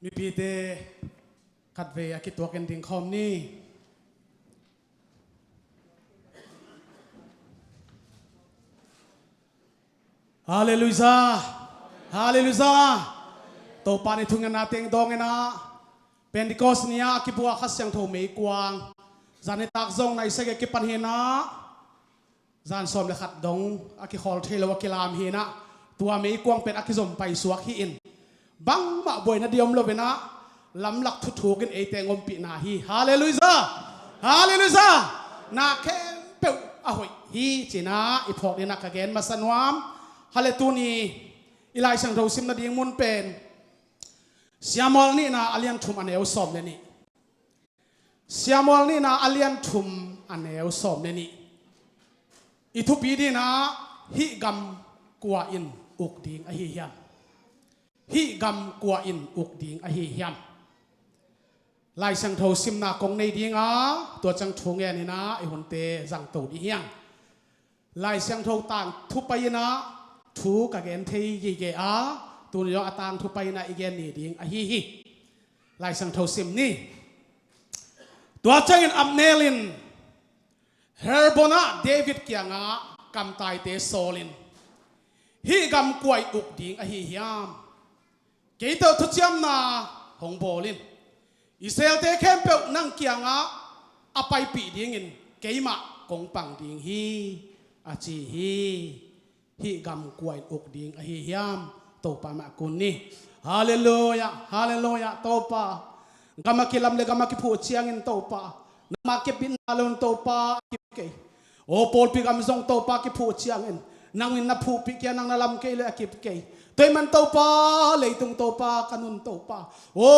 มีปีเตขัดเวียกิตัวกันถึงคอมนี่ฮาเลลูยาฮาเลลูยาตัวปานิทุงนาเต็งดองนะเป็นดิโกสเนียกิบัวขัดเสียงโทไม่กวางจานในตักซงในเสกกิปันเฮนะจานสมเลขัดดงอากิคอลเทลวกิลามเฮนะตัวไม่กวางเป็นอากิสมไปสวกฮีอินบังมาบ่อยนะเดียมโลเวนะลำหลักทุกๆกันเอเตงอมปีนาฮีฮาเลลูยาฮาเลลูยานาแค่เปิดอ่ะหอยฮีจีน่าอีพอกเนี่ยนักเกณฑ์มาสนวมฮาเลตูนีอีไลช่างเราซิมนาดีมุนเป็นเสียมอลนี่นะอาเลียนทุมอันเอวสอบเนี่ยนี่เสียมอลนี่นะอาเลียนทุมอันเอวสอบเนี่ยนี่อีทุปีดีนะฮิกัมกัวอินอุกดิงอหิยันฮิกัมกัวอินอุกดิงอหิยันลายช่างเราซิมนากงในดีงาตัวจังทงเงี้ยนี่นะไอหุ่นเตจังตูดีเฮียงลายช่างเราต่างทุไปนะทุกกับเกณฑ์ที่ยี่เกอาตัวนี้เราต่างทุไปนะอีเกณฑ์นี่ดิ่งอหิฮิลายช่างเราซิมนี่ตัวจังอินอับเนลินเฮอร์โบนาเดวิดเกียงากำตายเตโซลินฮิกัมกวยอุกดิ่งอหิยามเกี่ยวทุกเจ้านาหงโบลินอิสราเอลเตเข้มเปิลนั่งเกียงอาไปปีดิ่งอินเกี่ยมากงปังดิ่งฮีอาจีฮิกัมกวยอุกดิ่งอหิยามโตปามากุนนี่ฮาเลลูยาฮาเลลูยาโตปากามาคิลำเลกามาคิพูดเชียงอินโตปานามาคิปินนาลนโตปาคิเกโอโปลปิกามิซงโตปาคิพูดเชียงอินนางวินนับผู้ปิกยานังนาลำเกเลคิปเกตัวมันโตปาเลยตุงโตปากันุนโตปาโอ้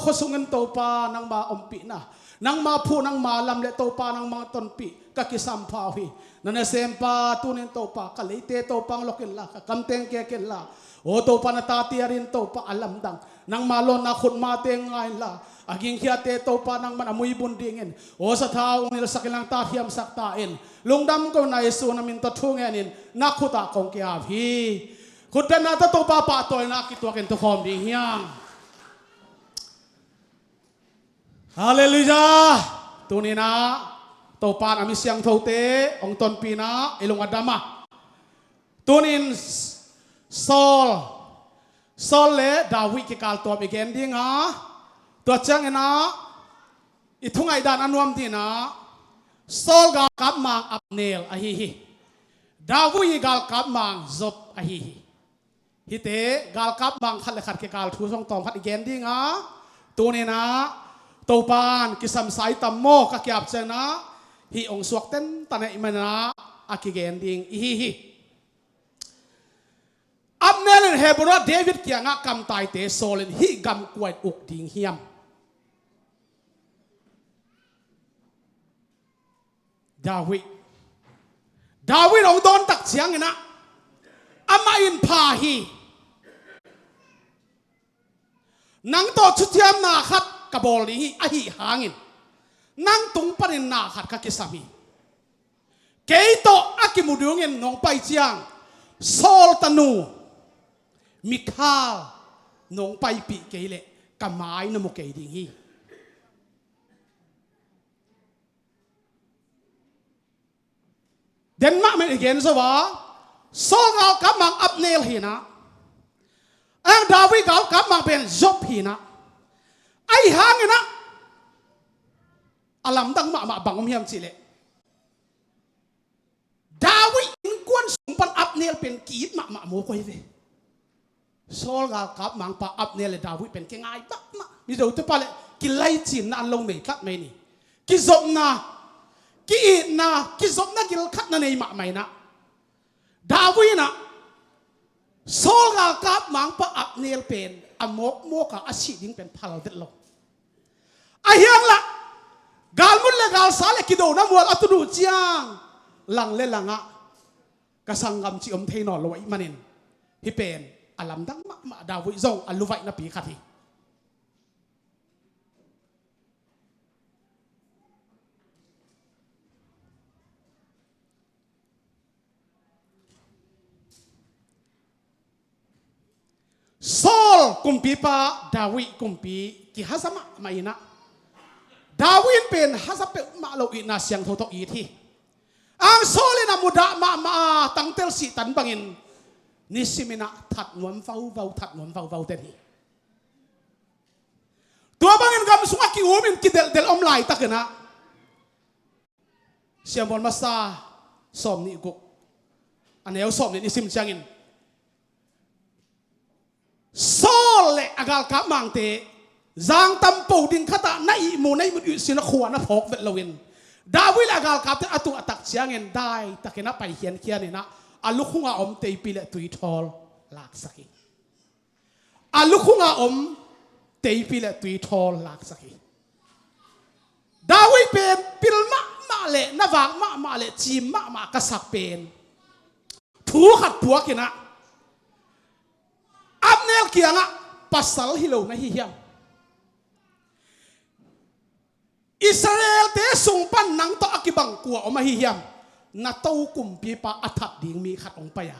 ขสุงันโตปานางมาอมปีนะนางมาผู้นางมาลำเลโตปานางมาต้นปีกะกิสัมภาวีนั่นเซมปาตุนินโตปากะเลยเตโตปังโลกิลละกำเตงเกเกละโอโตปานาตาตีรินโตปาอัลลัมดังนางมาลนนาขุดมาเตงไงละอากิงขี้เตโตปานางมันอมุยบุญดิ่งเงินโอสะท้าวนิลสักลังตาเทียมสักตาเอ็นลุงดำก็นายสูนามินตะทุ่งเงินนักขุตากงเกียพีขุดเป็นนาตะโตปาปะตัวนักกิตัวกันตุคอมดิ่งเฮียงฮาเลลูยาตัวนี้นะโตปานอามิเสียงเท่าเตองตนปีนะเอลงอดามะตัวนี้ซอลเลดาวิกิกาลตัวมีเกนดิ้งอ่ะตัวจังเนะอีทุ่งไอดานอันวมที่นะซอลกากับมังอับเนลอะฮิฮิดาวิกาลกับมังจบอะฮิฮิฮิเตกาลกับมังขัดเลขัดกิกาลทูสองตอมขัดอีเกนดิ้งอ่ะตัวนี้นะโตปานกิสัมไซตัมโมกักยับเจนะฮิองสวกเต้นตอนนี้มันนะอากิเกนดิ้งอีฮิฮิอับเนลเฮบรอเดวิดเกียงกำตายเตโซเลนฮิกำกวยอุกดิ่งเฮียมดาวิดองโดนตักเสียงนะอามาอินพาฮีนังโตชุดเทียมนาขัดกระบอกนี้อหิหางินนังตุงปนินนาขัดกักิสามีเกยโตอากิมุดุงินน้องไปเจียงโซลตานูมิคาลน้องไปปีเกยเลกำไม้นโมเกยดิ่งฮีเดนมาร์กมันอีกเห็นสวะโซลกาลกับมังอับเนลฮีนะดาวิดกาลกับมังเป็นจบฮีนะไอหางนะอลัมดังมาบังอมเฮียมสิเลดาวิดกวนสมปันอับเนลเป็นกีดมาโมกวยเวโซลกากับมังปะอับเนลดาวิดเป็นเก่งไอ้บักมามีเดี๋ยวตัวปะเลยกิไลจินนั่นลงไม่คัดไม่นี่กิจบนะกิอินะกิจบนะกิลคัดนั่นเองมาไม่นะดาวิดนะโซลกากับมังปะอับเนลเป็นอโมกโมกะอาชีดิ้งเป็นพาราเดลโลไอ้ยังละกาลมุลเลกาลสาเลกิโดน้ำวัวอัตุดูเจียงหลังเลหลังะกษังกำจิอมเทนอลไว้มานินฮิเป็นอลัมดังมาดาวิซงอัลลุไวนับปีขัดทีโซล kumpi pa Dawi kumpi ki hasama maina Dawin pen hasape malo ina siang thotok iti ang soli na muda ma tangtel si tan bangin ni simina that nuam vau ten hi tua bangin gam sunga ki umin ki del omlai takena siam bon masa som ni guk aneu som ni sim changin sole agal ka mangte Zang tampo din kata na imo na imo sinakuha na phok vet lawin. Dawil agal kapte atu atak siangin dai takina pai hian kian na alukunga om te pile tui thol lak saki. Alukunga om te pile tui thol lak saki. Dawil pen pilma male navang male chim ma kasak pen. Thu khat puakina. Abnel kianga pasal hilo na hihiam. Israel te sungpan nang to akibang kuwa o mahihiyam na tau kumpi pa atap ding mi khat ong paya.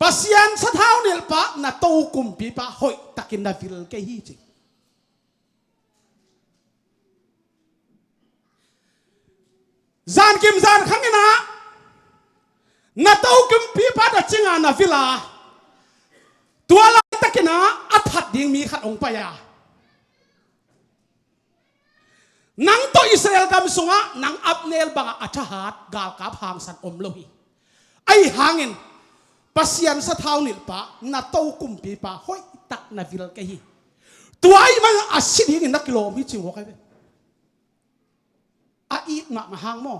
Pasyan sa tao nil pa na tau kumpi pa hoy takin na vil kay hiji. Zan kim zan kangina na tau kumpi pa da chinga na vila tuala takina atap ding mi khat ong paya. Nang to Israel gam sunga nang Abnel banga achahat gal kap hangsan omlohi ay hangin pasyan sa tao nil pa na to kumpi pa hoy tak na vil kahi tuay mga asiding na kilomi chingwo kay ai nga mahang mo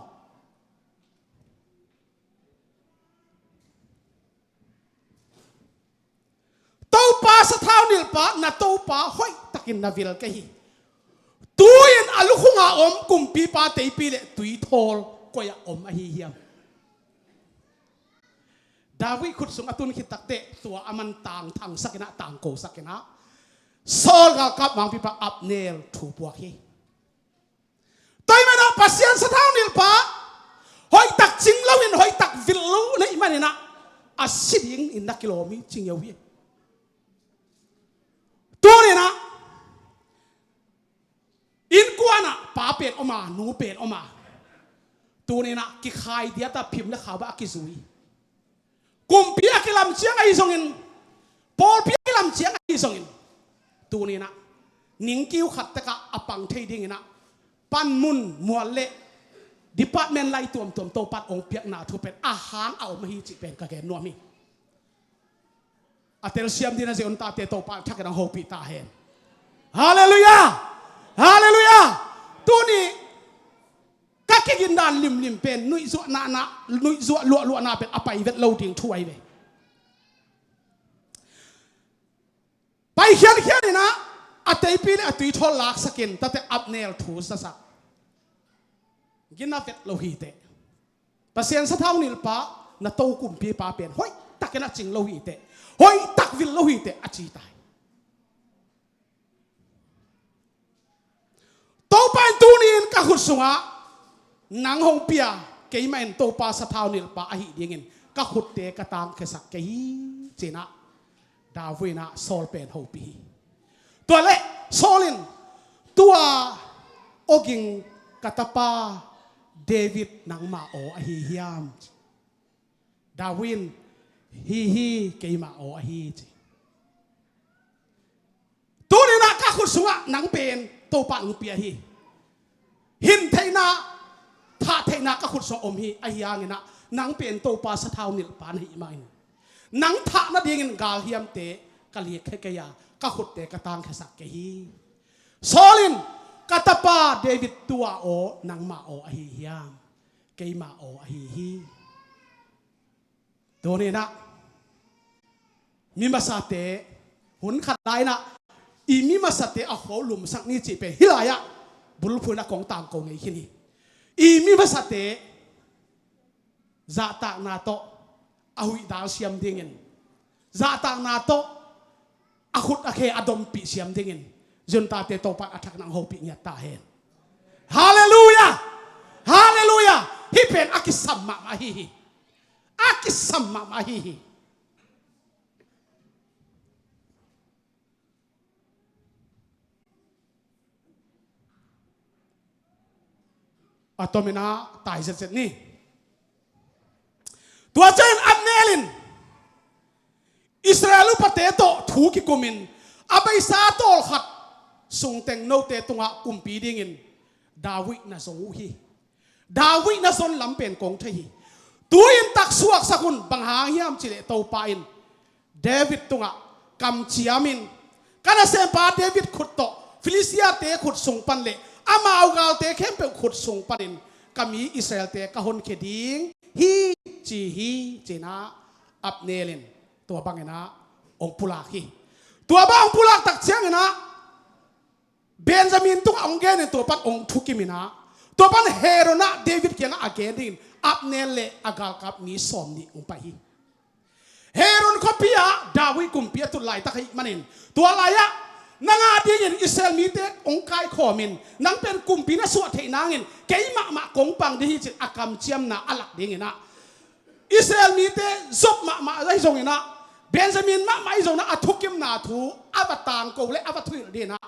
to pa sa tao nil pa na to pa hoy takin na vil kahi tuyen alukunga om kumpi pa te pile tui thol koya om ahihiyam. Dawi kut sung atun kitakte tua aman tang sakina tangko sakina. Sol ga kap mang pipa Abnel thu puaki. Toy mana pasyan sa tao nil pa hoy tak ching lawin hoy tak villu na imanina asiding in na kilomi ching yawi. Tunina in kuana papen oma nu pen oma tunina ki khai dia ta phim na khawa akizui kumpi akilam chiang ai songin pol pi akilam chiang ai songin tunina ningkiu khat taka apang thei ding ina pan mun muale department lai tuam to pat ong piak na thu pen ahang au mahi chi pen ka gen nomi atel siam dina je on ta te to pa thak na ho pi ta hen hallelujah Hallelujah. Tuni kakigin dan lim pen nui zo lu na pen apa ivet loading tuai be. Pai hian ina atei pile atui thol lak sakin tate Abnel thu sa sak. Gina vet lohite. Pasien sa thau nil pa na to kumpi pa pen hoi takena ching lohite. Hoi tak vil lohite achi tai. Topan tunin kahut sunga nang hong pia kay main topa sa tao nil pa ahi dingin kahut te katang kesak kay cina Dawi na sol pen hopi tuale solin tua oging katapa David nang mao ahi hiam Dawin hi kay mao ahi tunin na kahut sunga nang pen topa ng pia hi hintay na tatay na kahut sa omhi ahiyangin na nang pen topa sa tao nil pa na himain nang ta na dingin gal hiam te kaliek kaya kahut te katang kasak kahi solin katapa David tua o nang mao ahihiyam kay mao ahihi doni na mimasate hun khatay na imi masate a holum sak ni chi pe hilaya bulphuna kong tang ko ngai khini imi masate zata na to ahui dal siam dingin zata na to akut akhe adom pi siam dingin junta te to pa athak nang ho pi nya ta hen hallelujah hallelujah hipen akisamma mahihi อะตอมินาตายเสร็จนี่ตัวเจนอับเนลินอิสราเอลประเทศโตถูกกุมินอาไปซาโตลขัดส่งแต่งโนเตตุงะกุมปีดิ่งินดาวิดน่ะส่งอุฮีดาวิดน่ะส่งลำเป็นกองทีตัวอินตักสวกสกุลบังหางยามจิเลโตปาอินเดวิดตุงะกำเชียมินกันเซมปาเดวิดขุดโตฟิลิสเตียเตะขุดส่งปันเละอามาเอากาลเตะเข้มเป็นขุดส่งปันินกามีอิสราเอลเตะกะฮนเคดิงฮีจีนาอับเนลินตัวบังเงนะองปุลาคีตัวบังองปุลาตักเชียงนะเบนจามินตุงองเกนตัวปันองทุกิมินะตัวปันเฮโรนะเดวิดเกียงอาเกนินอับเนลเลอากาลกับมีสอมนี่องไปฮีเฮโรนคอปียดาวิกุมปียตุลายตะกี้มันินตัวลายะนางอาดีเงินอิสราเอลมีเตองค์กายขอมินนางเป็นกุมปีน่ะสวดเทนางเงินเกยมะกงปังดีจิตอากรรมเจียมน่ะอลักดีเงินนะอิสราเอลมีเตซบมะได้ส่งเงินนะเบนจามินไม่ส่งนะอัทุกิมนาทูอับตางกูและอับทุยดีนะ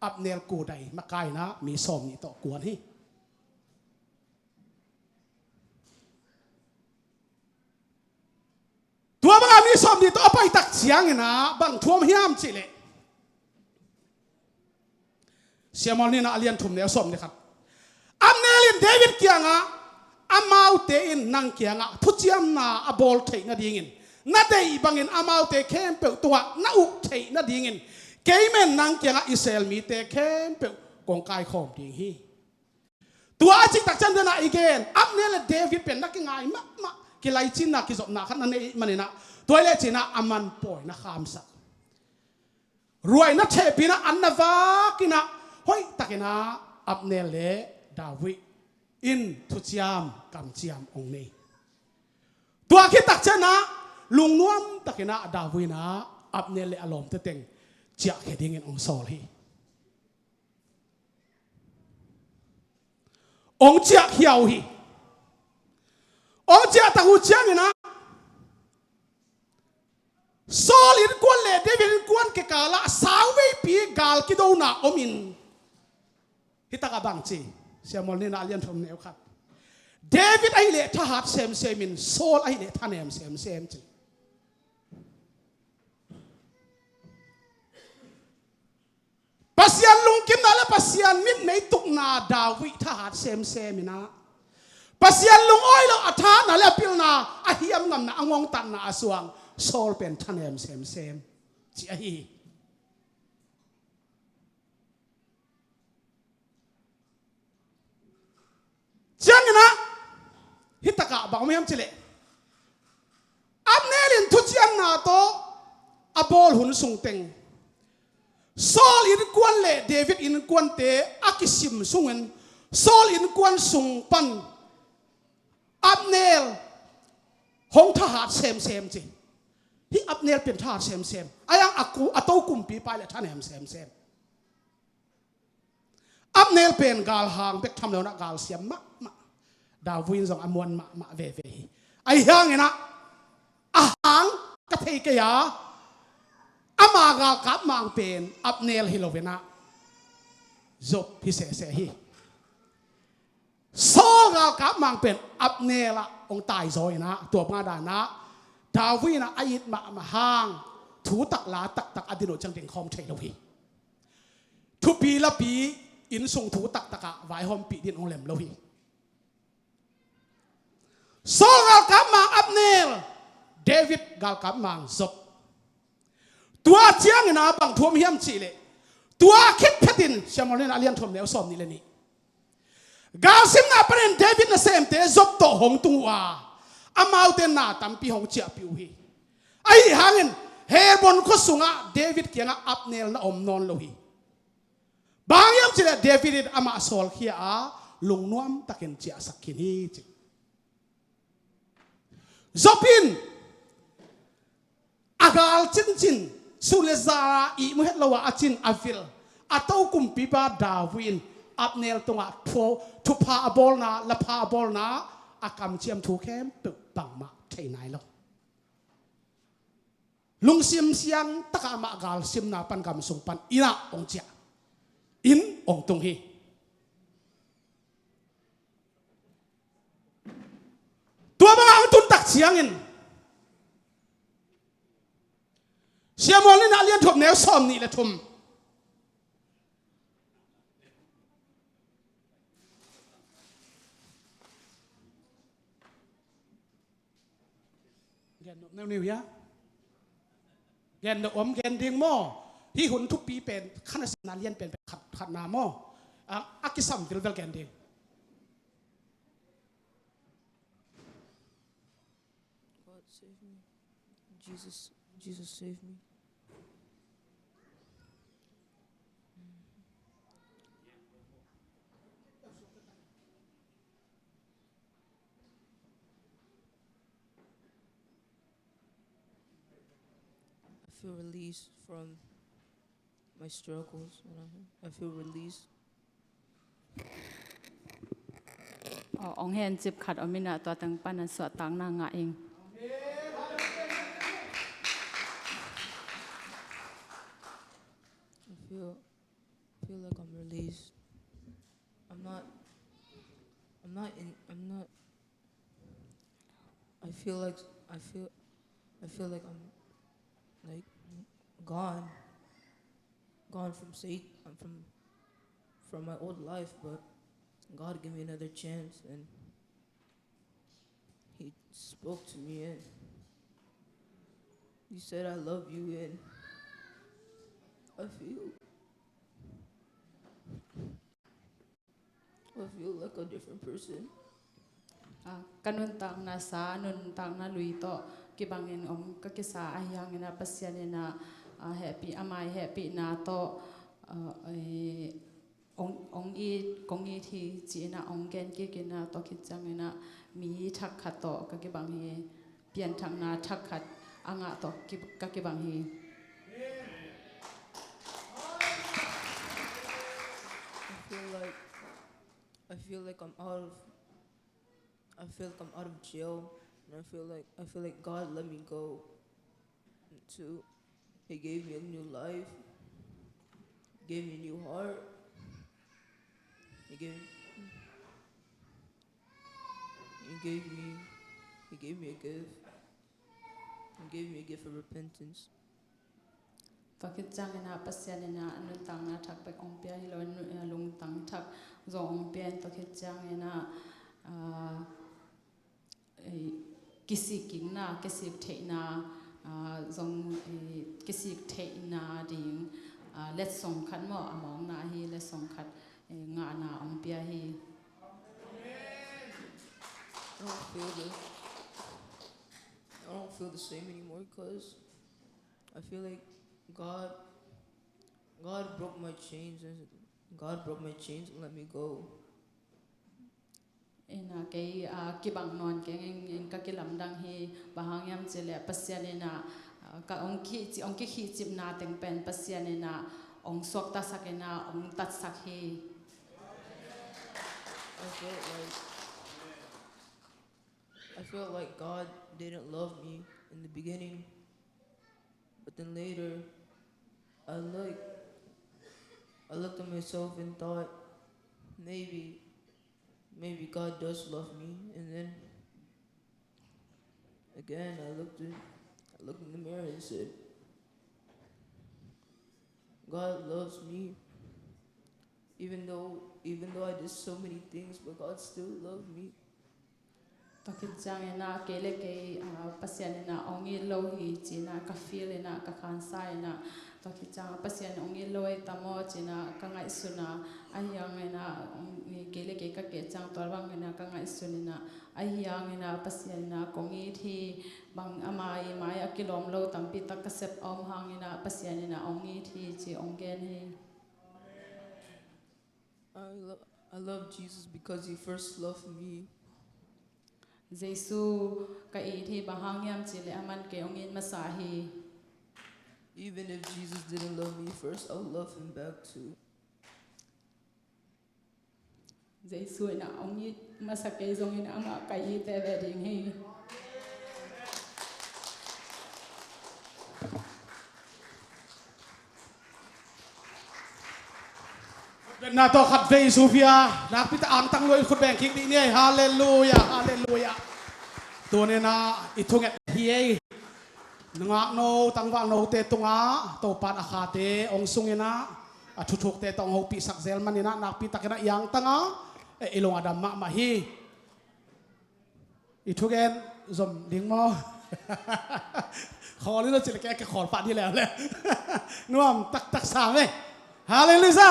อับเนลกูได้มะกายนะมีสอมนี่ต่อกวนฮีตัวบางมีสอมนี่ต่อไปตักเสียงนะบางทั่วเฮียมจิเลเสียมอลนี่นะเลียนทุ่มเนียสมนี่ครับอัมเนลินเดวิดเกียงอ่ะอามาอุเตอินนังเกียงอ่ะทุจิยมนาอบอลเทน่าดีงินนาเดย์บางอินอามาอุเตเข้มเปิลตัวนาอุเทน่าดีงินเกยเมนนังเกียงอ่ะอิสราเอลมีเตเข้มเปิลกองกายขอมดีฮีตัวอาจิตตักจันเดน่าอีกเอนอัมเนลินเดวิดเป็นนักง่ายมะกิไลจินนักกิจบนักขันนั่นเองมันนี่นะตัวเล็กจินะอามันป่วยนะขามสักรวยนะเทปีนะอันนาวากินะเฮ้ยตะกินะอับเนลเลดาวิดอินทุจยามกำเจียมองนี้ตัวคิดตักเจนะลุงนวมตะกินะดาวิดนะอับเนลเลอารมณ์เต็งเจ้าเขดิงินองโซลีองเจ้าเหี่ยวฮีองเจ้าตะหูเจียงนะโซลินกวนเล่เดวิดกวนเกกาละสาวเวปีกาลกิโดนาอมินฮิตากาบังจีเสียมอลนี่นาเลียนทมเนวครับเดวิดไอเล่ทหารเซมมินโซลไอเล่ท่านเอมเซมจีปัสยานลุงกิมนาและปัสยานมิดไม่ตุกนาดาวิทหารเซมินะปัสยานลุงอ้อยเราอัฐานาและพิลนาอาฮิยมงำนาอังวงตันนาอสวงโซลเป็นท่านเอมเซมจีอาฮีเจ้านะฮิตกะบังไม่ยอมจิเลอับเนลินทุจยันนาโตอบอลหุนสุงเต็งโซลอินกวนเล่เดวิดอินกวนเตอากิซิมสุงเงินโซลอินกวนสุงปันอับเนลหงทหารเซมจีที่อับเนลเป็นทหารเซมไอ้ยังอากูอัตโตกุมปีไปเลยท่านเอมเซมอับเนลเป็นกาลหางเบกทำแล้วนะกาลเสียมมะดาวินส่งอมวนมะเวไอ้ยังไงนะอาหางกะเทกยาอามากาลกับมังเป็นอับเนลฮิโลเวนะจบพิเศษฮีโซกาลกับมังเป็นอับเนลองตายซอยนะตัวงาดานะดาวินะอายิดมาหางถูตักลาตักอดิโนจังเด็งคอมเทโลฮีทุปีละปีอินส่งถูตักะไว้หอมปีดินองเลมโลฮีโซกาลกับมังอับเนลเดวิดกาลกับมังจบตัวเจียงนะบางทั่วมียมจีเลยตัวคิดเพดินเชมอลเนอาเลียนทอมเนลสอมนี่เลยนี่กาซิมนาเป็นเดวิดนะเซมเตจบโตหงตัวอามาอุเตนาตัมปีหงเจียปิวฮีไอ้หางินเฮบอนก็สุงะเดวิดเกียงอับเนลนะอมนอนโลฮีบางยามจีเลยเดวิดอามาโซลเฮียลุงนวมตะเกินเจียสักกินีจีจบินอากาลจินสุเลซาอีมุเฮตลาวาจินอาฟิลอัตโตกุมปีบาดาวินอับเนลตงะทุพาบอลนาละพาบอลนาอากรรมเชียมถูกแคมปึกบังมาใช่ไหนล่ะลุงเสียมเสียงตะกามากาลเสียมนาปันกำส่งปันอินะองเจียอินองตงฮี tua bang ang tuntak siangin siamol ni alian thop neo som ni la thum gen no neo ya gen no gen ding mo hi hunทุกปีเป็นคณะนาเรียนเป็นขัดนาโมอากิสัมดิลเกนดิ God save me. Jesus save me. I feel released from my struggles. I feel released. องเห็นจิบขัดอมินาตัวตังปันสวดตังนางเอง I feel like I'm released. I'm not. I feel like I'm like gone from Satan, from my old life, but God gave me another chance, and He spoke to me, and He said, "I love you," and I feel like a different person. กันนุนตังนาสานุนตังนาลุยโตกิบังเงินก็กิสาอายังเงินปัสยานินาแฮปปี้อามายแฮปปี้นาโตองอีที่จีน่าองแกนกินนาโตคิดจังเงินมีทักขัดโตก็กิบังเฮเปลี่ยนทางนาทักขัดอ่างโตก็กิบังเฮ I feel like I'm out of jail, and I feel like God let me go. Too, He gave me a new life. He gave me a new heart. He gave me a gift. He gave me a gift of repentance. ก็คิดจังนะปัสยานินาอนุตังนะทักไปองเปียฮิโลลุงตังทักจงองเปียนตัวคิดจังนะกิสิกิงนะกิสิเทนะจงกิสิเทนะดิ่งเล็ดส่งขัดหม้ออมองนาฮีเล็ดส่งขัดงานาองเปียฮี I don't feel the same anymore because I feel like God broke my chains and let me go. นะเกย์กิบังนอนเกย์ก็กิลำดังเฮบางยามเจริญปัสยานินาก็องค์ขี้จิบนาเต็งเป็นปัสยานินาองสวกตัดสักนาองตัดสักเฮ I felt like God didn't love me in the beginning, but then later I looked at myself and thought maybe God does love me, and then again I looked in the mirror and said, God loves me, even though I did so many things, but God still loved me. ตกิจจังนะเกลเกปัสยานินาองค์โลหิจีนะกาฟิลนะกาคันไซนะตกิจจังปัสยานองค์โลยตามอจีนะกังไอสุนะอายังนะเกลเกกะเกจังตัวบางนะกังไอสุนินะอายังนะปัสยานะกงอีที่บางอามายมายกิลอมโลตัมปิตะกเซปอมหังนะปัสยานินะองค์ที่จีองเกนเฮ I love Jesus because He first loved me. เยซูก็อีที่บางยามจิเลอามันเกองอินมาสาฮี Even if Jesus didn't love me first, I'll love Him back too. เยซูนะองอินมาสักเกยงอินอ่างกายเตเวดิงฮี นาตอขัดเฟซูเฟียนักพิตาอังตังเลยคุณแบ่งคิกดีเนี่ยฮาเลลูยาฮาเลลูยา ตัวเนี่ยนะอิทุงเอ็ดเฮียนังโนตั้งว่าโนเตตุงะตัวปานอาคาเตองซุงเนะทุกเตตองหกปีสักเซลมันนี่นะนักปีตะกันยังตั้งอิลงอดามมาฮีอิทุกเอ็นจมดิ้งมอขอนี่เราจะแก้ขอฝาที่แล้วเลยนุ่มตักสามเลยฮาเลลูยา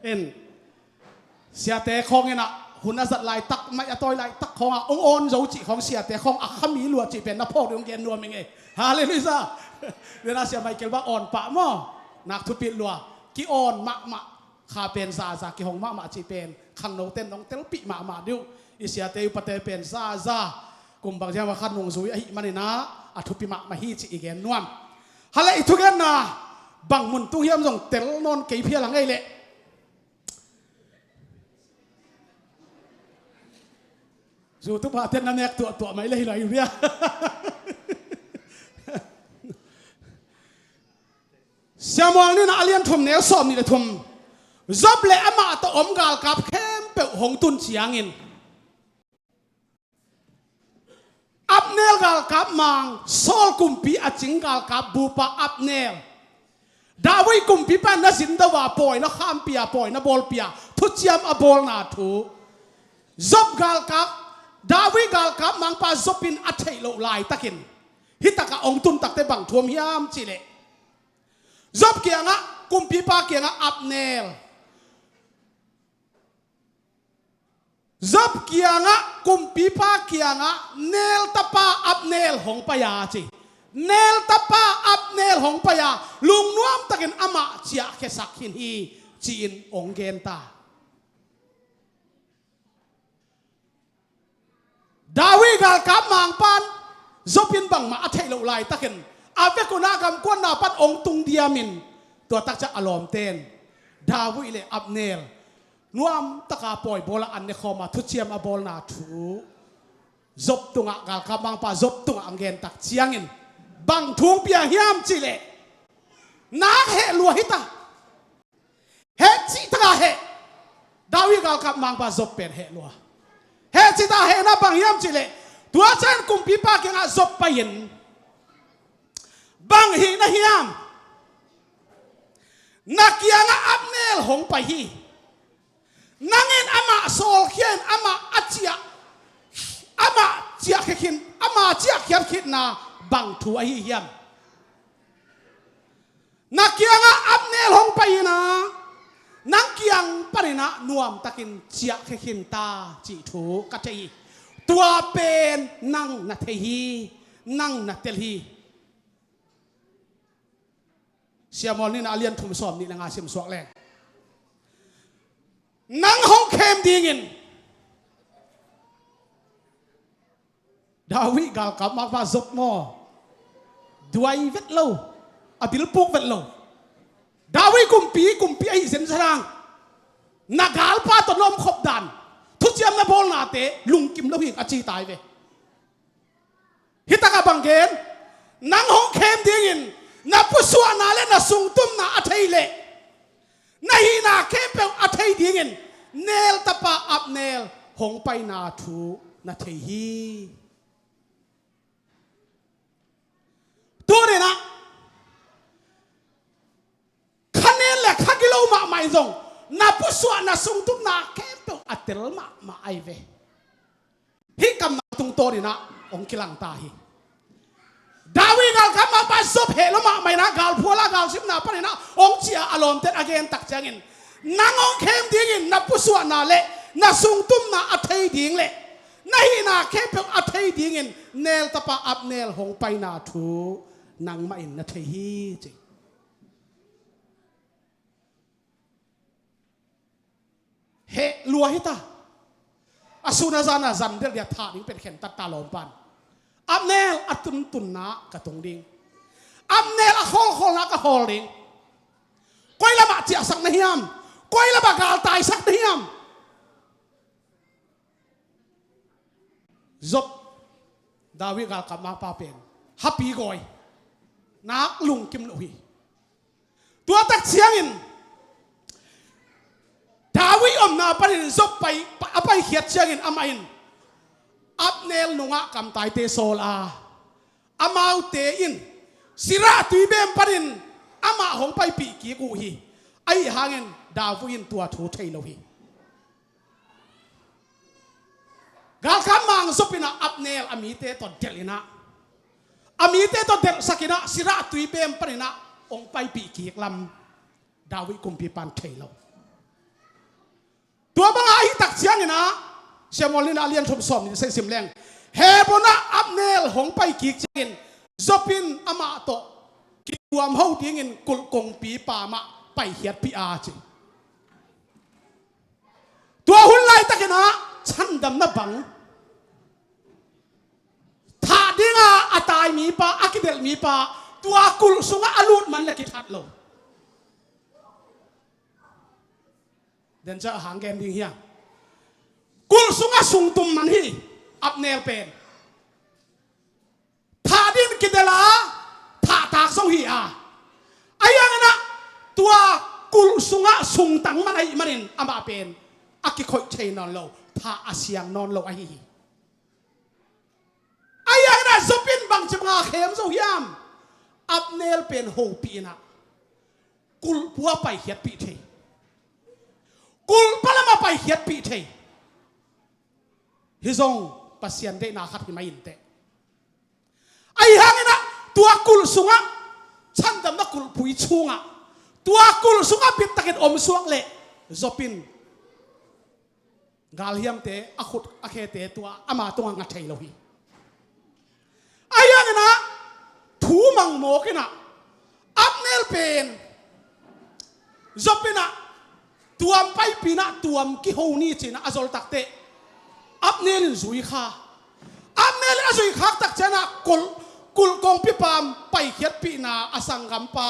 เอ็นเสียเตะของเนี่ยนะหุ่นอาศัยลายตักไม่อะตอยลายตักขององค์อ่อนโจจิของเสียเตะของอักขมีหลวงจิเป็นนักพ่อเรื่องเกณฑ์นวมยังไงฮาเลลูยาเวลาเสียไม่เกี่ยวว่าอ่อนปะมั่วนักทุปิดหลวงกี่อ่อนมะข้าเป็นซากี่ของมะจิเป็นขังโนเต้นน้องเต้นปีมะดิวอิเสียเตะปะเตเป็นซากลุ่มบางอย่างว่าขันวงซุยไอ้มันนี่นะอัทุปิมะฮีจิอีเกนนวมฮาเลทุกอย่างนะบังมุนตู้เฮียมส่งเตลนอนเกี่ยเพียหลังไงเละจู่ทุกพาเต้นนั่นแอกตัวไม่เลยอยู่เนี่ยเสียมวงนี่นะอเลียนทุ่มเนื้อสอมนี่เลยทุ่มจบเลยอามาตอมกาลกับเข้มเปหงตุนเสียงินอับเนลกาลกับมังโซลกุมปีอจิงกาลกับบูปะอับเนลดาวิกุมปีปานนสินดาวปอยนะข้ามเปียปอยนะบอลเปียทุเจียมอบอลนาทูจบกาลกับดาวิกาลกับมังปาจบินอัจฉริโลลายตะกินฮิตากะองตุนตักเตบังทวมยามจิเลจบเกียงะกุมปีปาเกียงะอับเนลจบเกียงะกุมปีปาเกียงะเนลตะปาอับเนลหงปยาจิเนลตะปาอับเนลหงปยาลุงนวมตะกินอามาเจียเคสักหินฮีจีนองเกนตาดาวิกาลกับมังปันจบินบังมาอัจฉริโลลายตะกินอาเวกุนากรรมกวนนาปัดองตุงเดียมินตัวตักจะอารมณ์เต้นดาวิเลอับเนลนวมตะกาปอยโบลอันเนคอมาทุเชียมอบอลนาทูจบตุงะกาลกับมังปาจบตุงะอังเกนตักเชียงินบังทุงเปียเฮียมจิเลนักเฮลัวฮิตาเฮจิตาเฮดาวิกาลกับมังปาจบเป็นเฮลัวเฮจิตาเฮนะบังเฮียมจิเลตัวฉันกุมปีปาเกงะจบไปยินบังฮีนะเฮียมนักยังอับเนลหงไปฮีนังเงินอามาโซลเขียนอามาอัจฉริอามาเจียขินอามาเจียเขียนขินนาบังทัวฮีเฮียมนักยังอับเนลหงไปนะนังยังปรินะนวมตะกินเจียขินตาจิถูกัจจยีตัวเป็นนังนัทฮีนังนัทเทลฮีเสียมอลนี่นะเลียนทุ่มสอมนี่นะงาเสียมสวกแรงนังห้องเข้มดีเงินดาวิกาลกับมาฟาจบมอด้วยเวทโลอดิลปุกเวทโลดาวิกุมปีไอเซนสรางนักาลปาตนมขบดันทุเจียมนาบอลนาเตลุงกิมโลหิกอจีตายเวฮิตากาบังเกนนังห้องเข้มดีเงินนับผู้สวนาเลนัสุงตุมนาอัฐิเลนาฮีนาเข้มเป็นอัฐิดีเงินเนลตะปาอับเนลหงไปนาทูนาเทฮีตัวเนี่ยนะคะแนนแหละข้ากิโลมาไม่ส่งนับผู้สวนาสุงตุมนาเข้มเป็นอัตเตลมาไอเวฮิกำนาตุงตัวเนี่ยนะองคิลังตาฮีดาวิกาลกับมาปาซบเฮลมาไม่นะกาลพัวละกาลสิบนาปะเนี่ยนะองเจียอารมณ์เต็ดอเกนตักจังอินนางองเข้มดิ้งอินนับผู้สวนาเละนับสุงตุ้มนาอัฐิดิ้งเละนาฮีนาเข้มเป็นอัฐิดิ้งอินเนลตะปาอับเนลหงไปนาทูนางมาอินนาเทฮีจิเฮลัวฮิตาอสุนาซานาจันเดียธานิ่งเป็นเข็นตัดตาลมปันอับเนลอัตุนตุนนะกระตงดิงอับเนลอะโคลนะกระโคลดิงก้อยละบะเจียสักนิยมก้อยละบะกาลตายสักนิยมจบดาวิกาลกับมาปาเป็นฮับปีก้อยนักลุงกิมลุยตัวตักเสียงอินดาวิอมนาปรินจบไปเขียดเสียงอินอามาอิน อับเนลนุงะกำไตเตโซลาอามาวเตอินสิระตุยเบมปรินอามาหงไปปีกีกูฮีไอหางเงินดาวอินตัวทูเทโลฮีกาลคำมังสุปินะอับเนลอามีเตตอนเดลินะอามีเตตอนเดลสักินะสิระตุยเบมปรินะองไปปีกีกลำดาวิกุมพิปันเทโลตัวบางอาฮิตักเสียงนะเชมอลินอาเลียนชมสมนี่เซซิมแรงเฮบนะอับเนลหงไปกีกจินจบินอามาโตกิวามเฮาดิ้งินกุลกงปีปามะไปเฮียดปีอาจิตัวหุ่นไล่ตะกินะฉันดำนับบังถ้าดิ้งอาตายมีปาอากิเดลมีปาตัวกุลสุงอาลูดมันเล็กทัดโลเดินจะหางแกมดิ้งเฮียกุลสุงอาสุงตุมมันฮีอับเนลเป็นถ้าดิ้งกิเดลาถ้าตากส่งฮีอาไอ้ยังนะตัวกุลสุงอาสุงตังมันไอ้มันอินอามาเป็นอากิคอยเชนอนโลถ้าอาเซียงนอนโลไอ้ฮีไอ้ยังนะจะเป็นบางจังหวะเข้มส่งยามอับเนลเป็นโฮปีนะกุลพัวไปเฮียดปีเทกุลพลมาไปเฮียดปีเทฮิซงปัสยันเดนาขัดที่ไม่ยินเตไอ้ยังนะตัวกุลสุงะฉันดำนักกุลปุยชุงะตัวกุลสุงะปิดตะเกียบอมสวงเละจบินกาลเฮียมเตอขุดอเคเตตัวอามาตัวงัดเทโลฮีไอ้ยังนะถูมังโมกินะอับเนลเป็นจบินะตัวไปปีนะตัวกิโฮนี่จีนะอจอลตักเตอับเนลจุยข้าอับเนลจุยข้าตักเจนะกุลกงพิปามไปเขียดปีนาอสังกัมปะ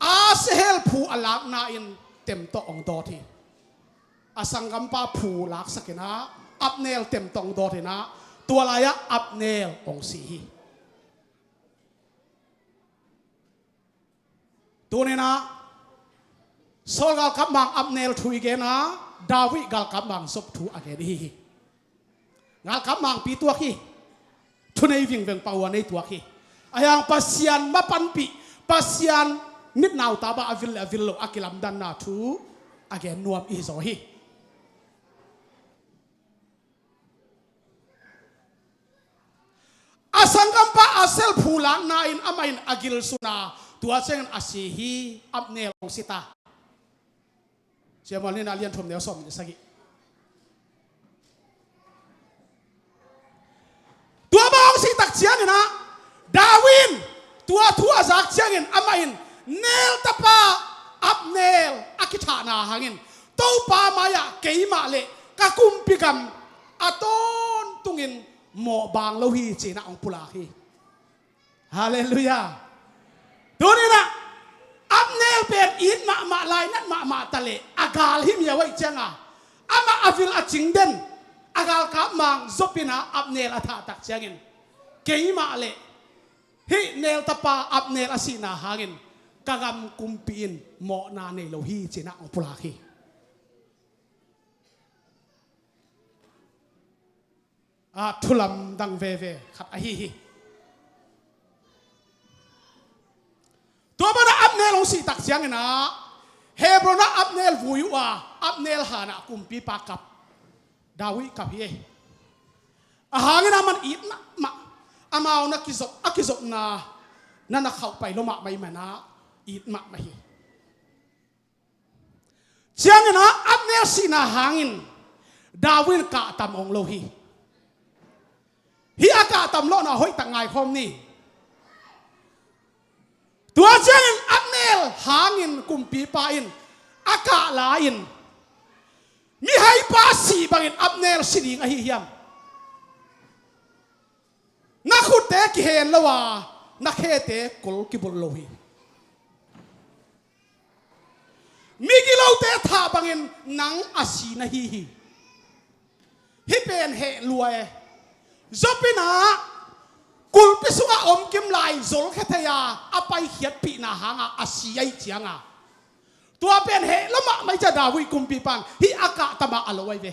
อาเซเฮลผูอลักนาอินเต็มโตองโดทีอสังกัมปะผูลักสักนะอับเนลเต็มโตองโดทีนะตัวลายะอับเนลองสีตัวนี้นะโซลกัลกับมังอับเนลทุยเกนะดาวิกัลกับมังศพทูอเกดีงากับมังปีตัวขี้ทุนในวิ่งเวียงปาวในตัวขี้อายังปัสยันมาปันปีปัสยันนิดนาวตาบะอวิลโลอากิลัมดันนาทูอเกนนวมอีโซฮีอาสังกัมปะอาเซลพูลังนาอินอามาอินอากิลสุนาตัวเชงอาศีฮีอับเนลองสิตาเชื่อมันนี่นาเลียนทมเดียวสมสักิตัวบองสิตักเชียงนะดาวินตัวทัวจากเชียงอามาอินเนลตาปาอับเนลอากิธานาหังตัวปามายะเกยมาเลกะกุมปิกัมอตอนตุงินหมอบางโลหีจีน่าองปุลาฮีฮาเลลูยาตัวนี้นะอับเนลเป็นอินมาลายนัดมาตะเลอากาลหิมยาไว้เจ้งอามาอวิลอจิงเดนอากาลกับมังจบินะอับเนลอาธาตักเจ้งเกยมาเลฮิเนลตาปาอับเนลอาศินาหางินกะกำกุมปีนหมอนาเนโลฮีจีน่าองปุลาฮีทุลัมดังเวขัดอหิตัวมันอับเนลองสิตักเสียงนะเฮบรอนอับเนลวุยวะอับเนลหานะกุมปีปากับดาวิกับเฮอาหารนั้นมันอิดมาอามาเอานักกิจบนานั่นนักเข้าไปลงมาไม่มานะอิดมาไม่เสียงนะอับเนลสินาหางินดาวินกะตามองโลฮีฮิอากาศต่ำโลนะห้อยต่างไงคอมนี่ตัวเจ้าอับเนลหางินกุมปีปาอินอากาศลาอินมีให้ปาสีบางอินอับเนลสิริงอหิยมนักขุดเตะกิเฮนละว่านักเฮเตะกลกิบุลโลฮีมีกิโลเตะท่าบางอินนังอาศีนะฮีฮิเป็นเฮลวยจบินะกุลปิสุงาอมกิมไลโจลแคทยาอไปเขียดปีนาหางอาศียเจียงตัวเป็นเหตุละมะไม่จะดาวิกุมปีปังฮิอากาตมาอลอยเว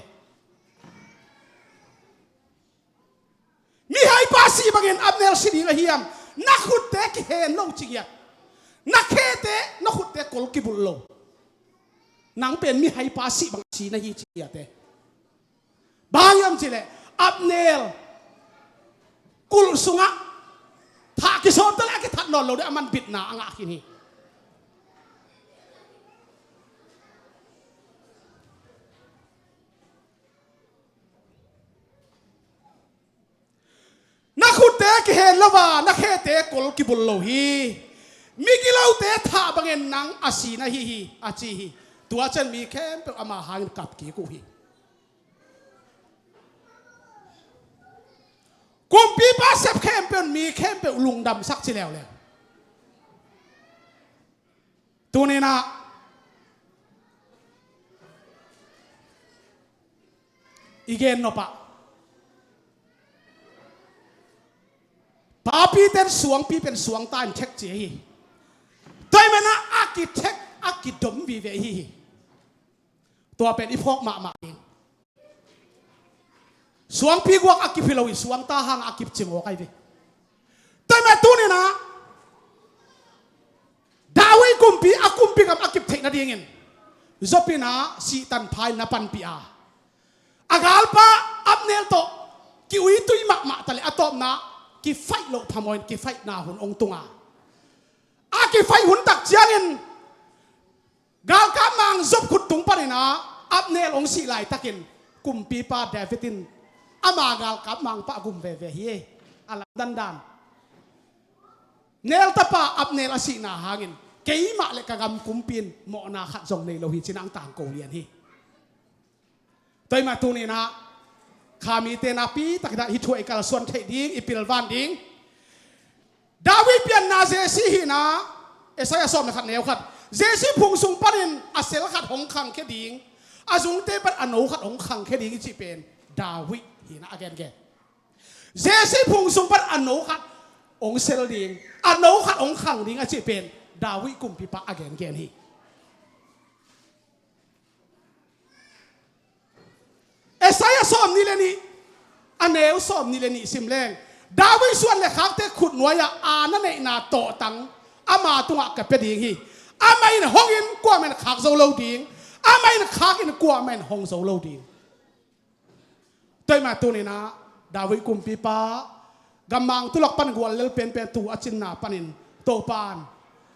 si bangin abnel sini ngahiam nakut te ki hen lo chigia nakhete nakut te kol ki bullo nang pen mi hai pa si bang si na hi chigia te bayam chile abnel kul sunga tha ki som tala ki that non lo de aman bit na anga kini nakute ki hen lova nakhete kol ki bul lo hi mikilau te tha bangen nang asina hi achi hi tua chen mi khem pe ama hang kap ki ku hi kumpi pa sep khem pe mi khem pe lung dam sak chi lew le tu ne na igen no pa papi ten suang pi pen suang tan check chi hi toy mena architect akidom vi ve hi tua pen ipok ma ma ing suang pi guak akipilawi suang ta hang akip chingo kai ve toy me tu ni na dawi kumpi akumpi kam akip thek na dingin zopina si tan phai na pan pi a agal pa abnel to ki ui tui mak ma tale atop na ki fight lo phamoin ki fight na hun ong tunga a ki fight hun tak chiangin gal ka mang zop khut tung panina abnel ong si lai takin kumpi pa davidin ama gal ka mang pa gum ve ve hi ala dan dan nel tapa abnel asi na hangin kei ma le ka gam kumpin mo na khat jong nei lo hi chinang tang ko lian hi toy ma tu ni na kami te na pi takda hi thoi kal suan thei ding ipil van ding dawi pian na je si hi na esaya som na khat neu khat je si phung sung panin asel khat hong khang ke ding azung te pat ano khat hong khang ke ding chi pen dawi hi na again ge je si phung sung pat ano khat ong sel ding ano khat hong khang ding a chi pen dawi kum pi pa again gen hi esaya som ni le ni aneu som ni le ni simleng dawi suan le khak te khut noya ana nei na to tang ama tunga ka pe ding hi ama in hongin kwa men khak zo lo ding ama in khak in kwa men hong zo lo ding toy ma tu ni na dawi kum pi pa gamang tulak pan gwal lel pen pen tu achin na panin to pan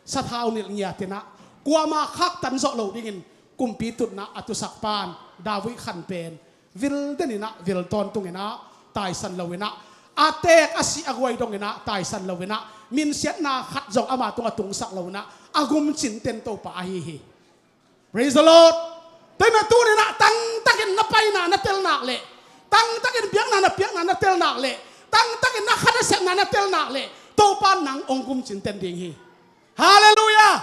sa thau nil nya te na kwa ma khak tan zo lo ding in kum pi tut na atu sak pan dawi khan pen vil denina vil ton tungena tai san lawena atek asi agwai dongena tai san lawena min siat na khat jong ama tunga tung sak lawena agum chin ten to pa hi hi praise the lord toy ma tu na tang takin na pai na tel na le tang takin biang na tel na le tang takin na khana se na tel na le to pa nang ongum chin ten ding hi hallelujah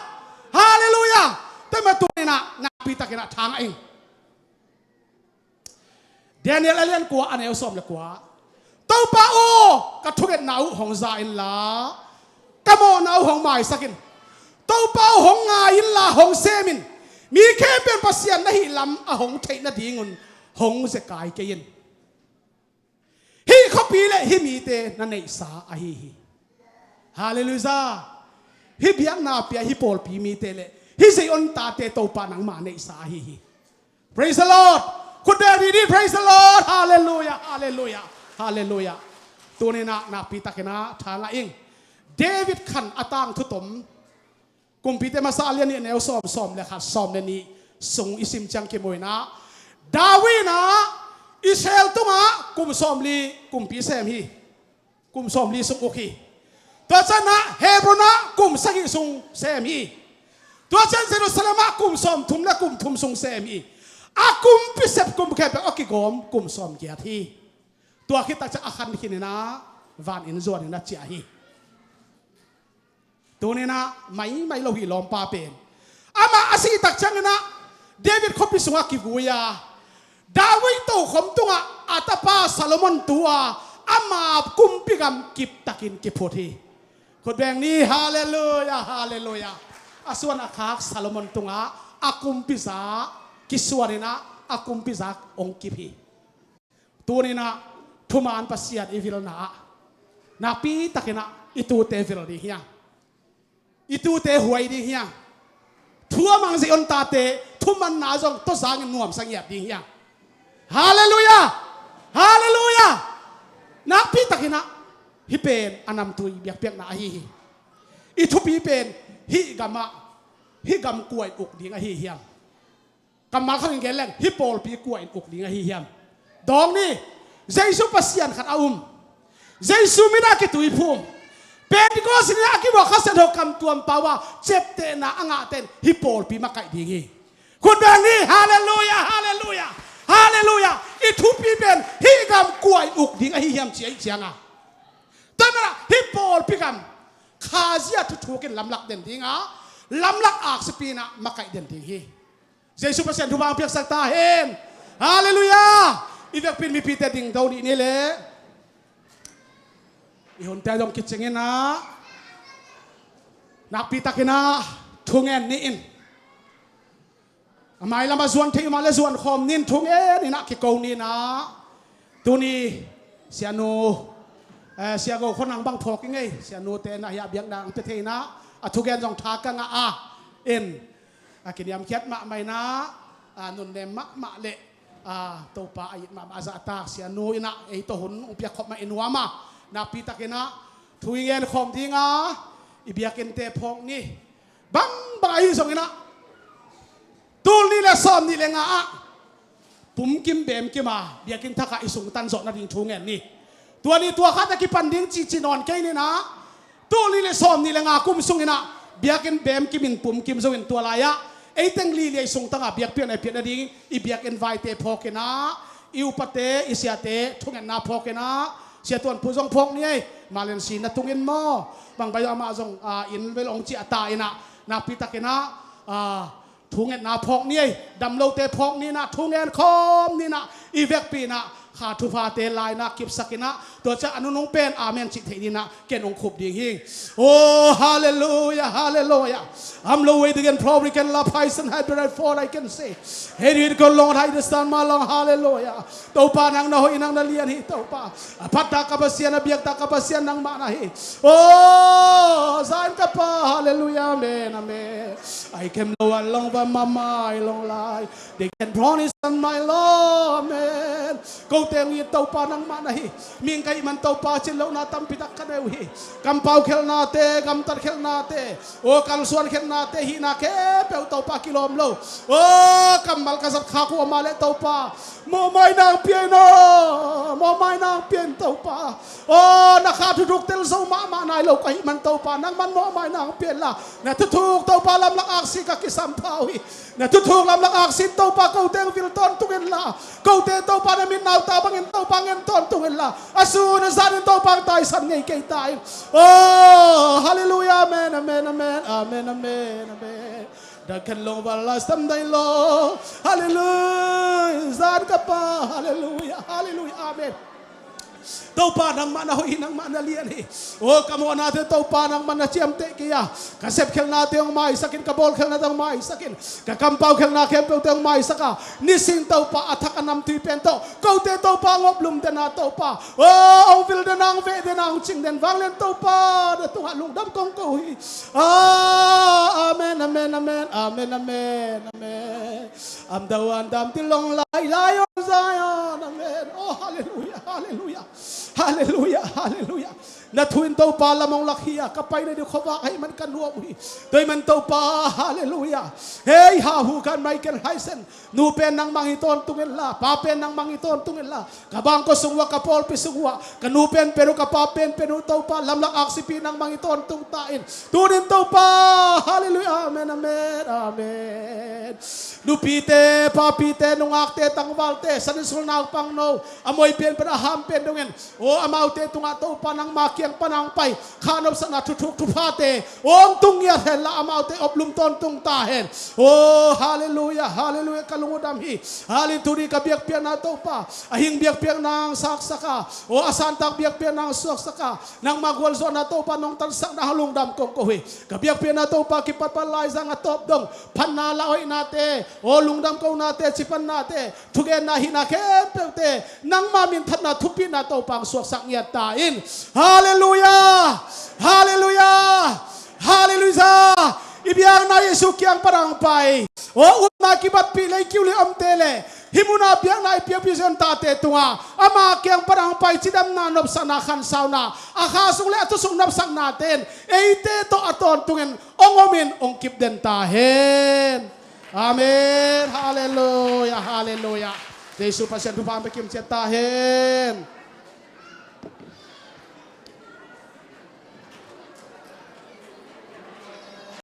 hallelujah toy ma tu na pi takina thang ing Daniel alian kwa aneu som le kwa to pa o ka thuget nau hong za in la kamo nau hong mai sakin to pa hong nga in la hong semin mi khe pen pasian na hi lam a hong thei na dingun hong se kai ke yin hi khopi le hi mi te na nei sa a hi hallelujah hi biang na pia hi pol pi mi te le hi sei on ta te to pa nang ma nei sa hi praise the lord could there be praise the Lord hallelujah hallelujah hallelujah tu ni na pita kena thanga ing David khan atang thu tom kumpite masalian ni neu som le kha som le ni sung isim chang ke moina Dawi na Israel tunga kum som li kumpi sem hi kum som li sung okhi to chana Hebrona kum sagi sung sem hi to chan Jerusalem kum som thum la kum thum sung sem hi akum pisep kum khe okigom kum som kia thi tua kita cha akhan khinina van in zon na chia hi tunena mai lo hi lom pa pen ama asi tak changena David khopi sunga ki guya Dawi to khom tunga atapa Solomon tua ama kum pigam kip takin ki phothi khot beng ni hallelujah hallelujah aswan akhak Solomon tunga akum pisa kiswarina akum pizak ong kipi tunina thuman pasiat evil na นักปีตะกินะอิตูเตฟิลดีเฮียอิตูเตหวยดีเฮียทัวมังสิอนตาเตทุมันนาจงตัวสางนวมสังเงียบดีเฮียฮาเลลูยาฮาเลลูยานักปีตะกินะฮิเป็นอันนำตุยเบียกเปียกนาฮีอิทุปีเป็นฮิกามะฮิกามกวยอุกดีงาฮีเฮียกำมาเขาอย่างเงี้ยแรงฮิปโปลปีกวยอุกดีงาฮีเฮียดองนี่เจสุปัสยันขัดอาเจสุไม่ได้กิตุยพุ่มเป็นก็สิ่งนี้คิดว่าข้าเสนอคำตัวป่าวเจ็บเตนะอ่างเตนฮิปโปลปีมาไก่ดีงี้คุณแบงนี่ฮาเลลูยาฮาเลลูยาฮาเลลูยาอิทุปีเป็นฮิกามกวยอุกดีงาฮีเฮียเจียเจียงอ่ะแต่เมื่อฮิปโปลปีกามข้าเสียทุกๆกันลำลักเด่นดีงาลำลักอักษปีนะมาไก่เด่นดีงี้เจสุปัสยันทุบางเพียงสักตาเห็นฮาเลลูยาอีเวกปินมีพีเตดิ่งดาวนี่เลยอีหนแต่ดงกิจเงี้ยนะนักปีตะกินะทุ่งเงินนี่อินทำไมเรามาส่วนที่มาเลส่วนคอมนินทุ่งเงินนี่นะกิโกนี่นะตัวนี้เสียนูเสียโกคนนังบังพอกยังไงเสียนูเตนะยาเบียงดังเตนะทุ่งเงินจงทากังเอ็นกินยำเค็ดมาไม่นะนุนเดมมะเละตัวป้าไอ้มาอาซาตาเสียนูอินะไอ้ตัวหุ่นอุปยาขบมาอินวามานับปีตะกินะทุ่งเงินคอมทิ้งอีเบียกินเตพงนี่บังบังไอ้ส่งอินะตูนี่แหละซ้อมนี่แหละปุ่มกิมเบมกิมาเบียกินทักไอ้ส่งตันสดนาดิ่งทุ่งเงินนี่ตัวนี้ตัวข้าตะกี้ปันดิ่งจีนอนแค่นี้นะตูนี่แหละซ้อมนี่แหละกุมส่งอินะเบียกินเบมกิมินปุ่มกิมส่งอินตัวลายะไอ้ตั้งลีเลยส่งตั้งเบียกเพียงไอ้เพียงนาดิ่งอีเบียกินไวเตพกินะอิวปเตอิเสียเตทุ่งเงินนาพกินะเสียตัวผู้ทรงพกนี่มาเลนซีนัทุ่งอินมอบางใบอามาทรงอินเวลองจีอาตาอินะนาพิตากินะทุ่งเงินนาพกนี่ดำโลเตพกนี่นะทุ่งเงินคอมนี่นะอีเวกปีนะขาทุพาเตลายนะกิบสักินะตัวจะอนุนงเป็นอาเมนจิตเฮดีนะเกนองขุบดีหิงโอ้ฮาเลลูยาฮาเลลูยา I'm low way again probably can love high and high but I fall I can say hey it go long high the sun ma long hallelujah ตัวปานังนะโหอินังนะเลียนฮิตัวปาพัดตากระเบียนนะเบียกตากระเบียนนังมานะฮิโอ้สานกระปาฮาเลลูยาเมนอาเมน I can low along but my mind long lie they can promise on my Lord man กูเตียงยีตัวปานังมานะฮิมิงไก่มันตัวปาจินโลนาตัมปิตักกันเอวฮิกำเป่าเขลนาเตกำตัดเขลนาเตโอ้กัลส่วนเขลนาเตหินาเคเปลตัวปากิโลมโลโอ้กำมัลกษัตริย์ข้ากูมาเลตัวปาโมไม่นางเปียโนโมไม่นางเปียนตัวปาโอ้นักข่าวทุกๆเตลโซมามานายโลกหิมันตัวปานังมันโมไม่นางเปียนละเนี่ยทุกๆตัวปาลำลักอักษิกกิสัมภาวิเนี่ยทุกๆลำลักอักษิตัวปากูเตงวิลตอนตุเงินละกูเตตัวปาเนี่ยมินนาวตาบังเงินตัวปาเงินตอนตุเงินละอาสูนซาดินตัวปาตายสันไงเกยตายโอ้ฮาเลลูยาเมนอาเมนอาเมนอาเมนอาเมนอาเมนDakan long balas tamday lo Hallelujah Zan ka pa Hallelujah Hallelujah Amen Tau pa nang mana ho inang mana lian hi o kamo natin tau pa nang mana chiam te kiya kasep khel natin ang mai sakin kabol khel natin ang mai sakin kakampaw khel na kem pe ang mai saka nising tau pa athak anam ti pento kau te tau pa ngop lum den na tau pa o ong vil den ang ve den ang ching den wang len tau pa de tu halung dam kong ko hi amen amen amen amen amen amen am dawan dam tilong lai layon Zion amen oh hallelujah hallelujah Hallelujah, hallelujah. Natuin tau pa lamang lakhia kapay na di khawak ay man kanwa mo. Toy man tau pa hallelujah. Hey hahukan Michael Heisen. Nupen nang mangiton tungin la, papen nang mangiton tungin la. Kabang ko sungwa kapol pisungwa. Kanupen pero kapapen pero tau pa lamlang aksipin nang mangiton tung tain. Tunin tau pa hallelujah. Amen amen amen. Lupite papite nung akte tang walte sanisul na pang no. Amoy pen para hampen dungen. O amaute tunga tau pa nang makiang panangpay kanop sa natutuk tupate om tungya hela amaute oblum ton tung tahen oh hallelujah hallelujah kalungudam hi halituri ka biak pian na tau pa ahing biak pian nang saksaka o asantak biak pian nang saksaka nang magwalso na tau pa nong tansak na halungdam kong kohi ka biak pian na tau pa kipapalay sang atop dong panalaoy na nate o lungdam ko nate chipan nate thugen na hina ke peute nang mamin that na thupi na to pang suak sak ngiat ta in hallelujah hallelujah hallelujah ibiang na Yesu kiang parang pai o na kibat pilay kiuli amtele himuna biang na ipiang pision tate tunga ama kiang parang pai chidam na nop sanakan sauna akasung le atusung nap sak natin eite to aton tungen ongomin ongkip den tahen amen hallelujah hallelujah Yesu pasyan tu pambekim tahen